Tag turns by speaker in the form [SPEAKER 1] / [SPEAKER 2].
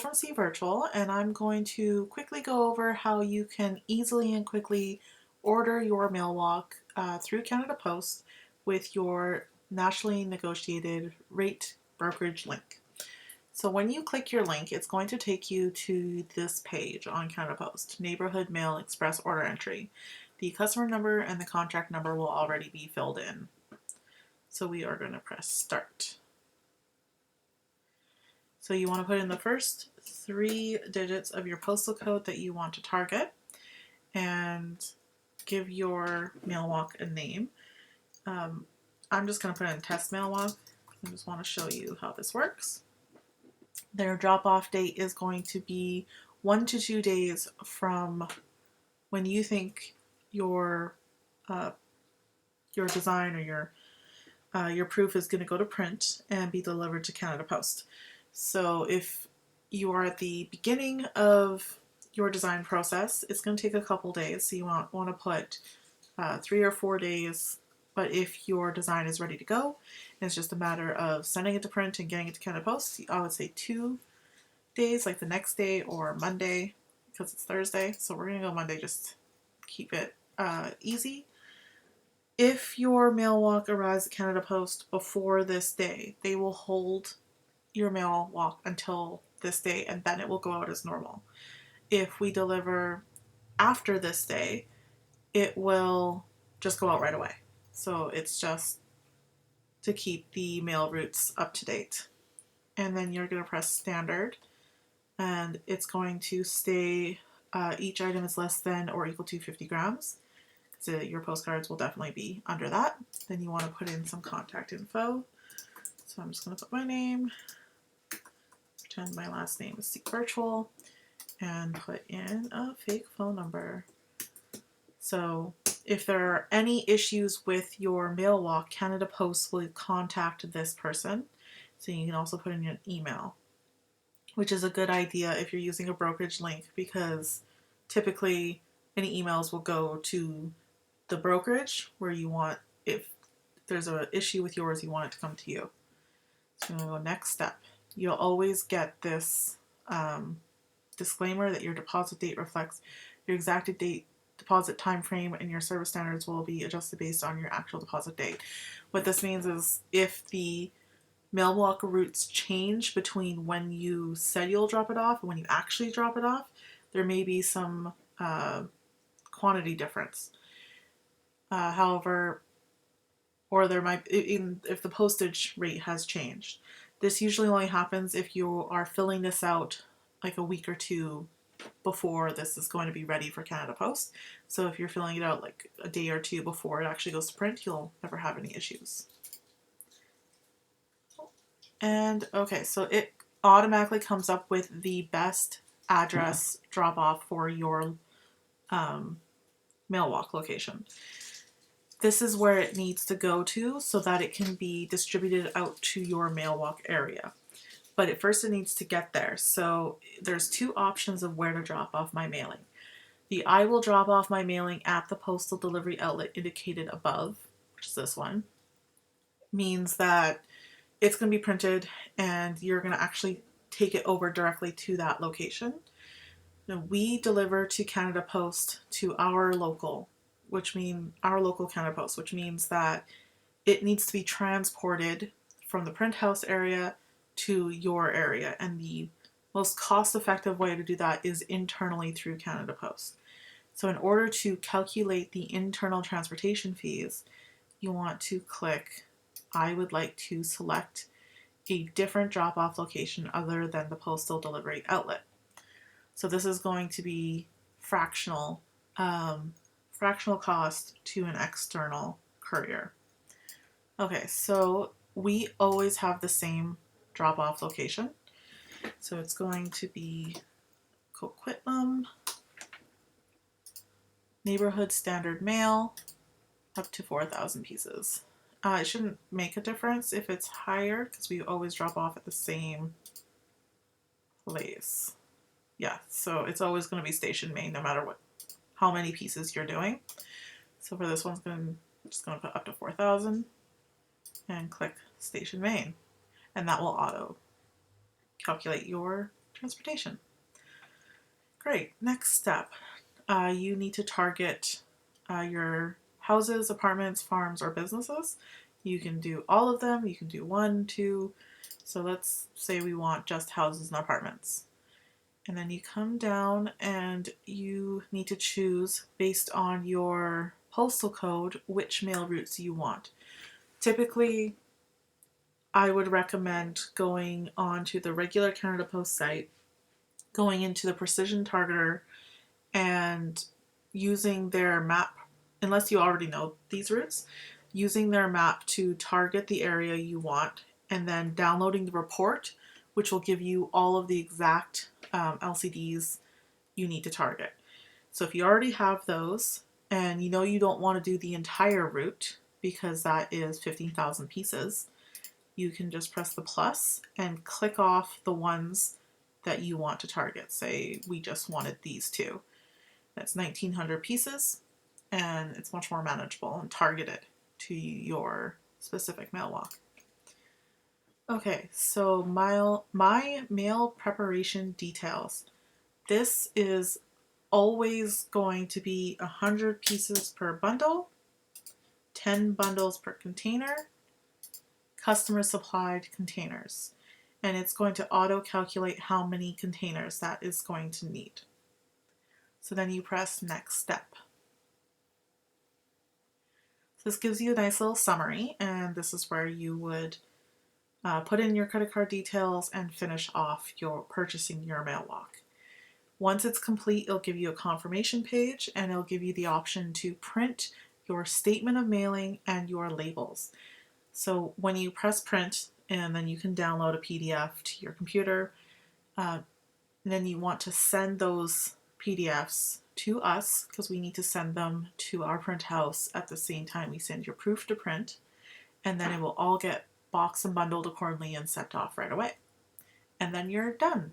[SPEAKER 1] from C Virtual, and I'm going to quickly go over how you can easily and quickly order your mail walk through Canada Post with your nationally negotiated rate brokerage link. So when you click your link, it's going to take you to this page on Canada Post, Neighbourhood Mail Express Order Entry. The customer number and the contract number will already be filled in. So we are going to press Start. So you want to put in the first 3 digits of your postal code that you want to target and give your mail walk a name. I'm just going to put in test mail walk. I just want to show you how this works. Their drop-off date is going to be 1 to 2 days from when you think your design or your proof is going to go to print and be delivered to Canada Post. So if you are at the beginning of your design process, it's going to take a couple days. So you want to put 3 or 4 days. But if your design is ready to go, and it's just a matter of sending it to print and getting it to Canada Post, I would say 2 days, like the next day or Monday, because it's Thursday. So we're going to go Monday, just keep it easy. If your mail walk arrives at Canada Post before this day, they will hold your mail walk until this day, and then it will go out as normal. If we deliver after this day, it will just go out right away. So it's just to keep the mail routes up to date. And then you're going to press Standard, and it's going to stay, each item is less than or equal to 50 grams. So your postcards will definitely be under that. Then you want to put in some contact info. So I'm just going to put my name, pretend my last name is C Virtual, and put in a fake phone number. So if there are any issues with your mail walk, Canada Post will contact this person. So you can also put in an email, which is a good idea if you're using a brokerage link, because typically any emails will go to the brokerage where you want, if there's an issue with yours, you want it to come to you. So I'm going to go next step. You'll always get this disclaimer that your deposit date reflects your exact date, deposit time frame, and your service standards will be adjusted based on your actual deposit date. What this means is if the mail walk routes change between when you said you'll drop it off and when you actually drop it off, there may be some quantity difference. However, or there might, if the postage rate has changed. This usually only happens if you are filling this out like a week or 2 before this is going to be ready for Canada Post. So if you're filling it out like a day or 2 before it actually goes to print, you'll never have any issues. And okay, so it automatically comes up with the best address drop off for your mail walk location. This is where it needs to go to so that it can be distributed out to your mail walk area. But at first it needs to get there. So there's 2 options of where to drop off my mailing. The I will drop off my mailing at the postal delivery outlet indicated above, which is this one, means that it's going to be printed and you're going to actually take it over directly to that location. Now, we deliver to Canada Post to our local Canada Post, which means that it needs to be transported from the print house area to your area, and the most cost-effective way to do that is internally through Canada Post. So in order to calculate the internal transportation fees, you want to click, I would like to select a different drop-off location other than the postal delivery outlet. So this is going to be fractional cost to an external courier. Okay, so we always have the same drop-off location. So it's going to be Coquitlam, Neighborhood Standard Mail, up to 4,000 pieces. It shouldn't make a difference if it's higher because we always drop off at the same place. Yeah, so it's always going to be Station Main no matter how many pieces you're doing. So for this one, I'm just going to put up to 4,000 and click Station Main, and that will auto calculate your transportation. Great. Next step, you need to target your houses, apartments, farms, or businesses. You can do all of them. You can do one, two. So let's say we want just houses and apartments. And then you come down and you need to choose based on your postal code which mail routes you want. Typically, I would recommend going onto the regular Canada Post site, going into the precision targeter, and using their map, unless you already know these routes, using their map to target the area you want, and then downloading the report, which will give you all of the exact LCDs you need to target. So if you already have those and you know you don't want to do the entire route because that is 15,000 pieces, you can just press the plus and click off the ones that you want to target. Say we just wanted these two. That's 1,900 pieces, and it's much more manageable and targeted to your specific mail walk. Okay, so my mail preparation details. This is always going to be 100 pieces per bundle, 10 bundles per container, customer supplied containers. And it's going to auto calculate how many containers that is going to need. So then you press next step. So this gives you a nice little summary, and this is where you would put in your credit card details and finish off your purchasing your mail walk. Once it's complete, it'll give you a confirmation page, and it'll give you the option to print your statement of mailing and your labels. So when you press print, and then you can download a PDF to your computer, and then you want to send those PDFs to us because we need to send them to our print house at the same time we send your proof to print, and then it will all get boxed and bundled accordingly and sent off right away. And then you're done.